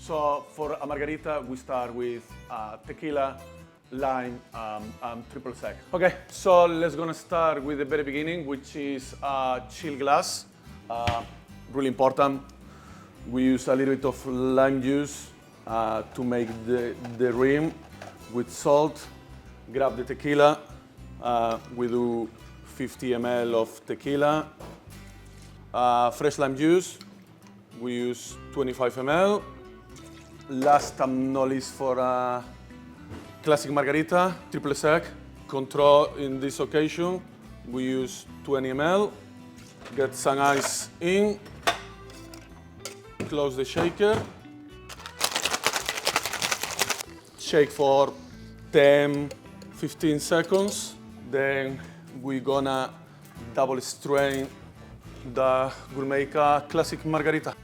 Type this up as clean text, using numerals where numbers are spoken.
So for a margarita, we start with tequila, lime, and triple sec. Okay, so let's gonna start with the very beginning, which is chill glass. Really important. We use a little bit of lime juice to make the rim with salt. Grab the tequila. We do 50 ml of tequila. Fresh lime juice. We use 25 ml. Last but not least, for a classic margarita, triple sec. Control in this occasion, we use 20 ml. Get some ice in. Close the shaker. Shake for 10-15 seconds. Then we're gonna double strain the gourmet classic margarita.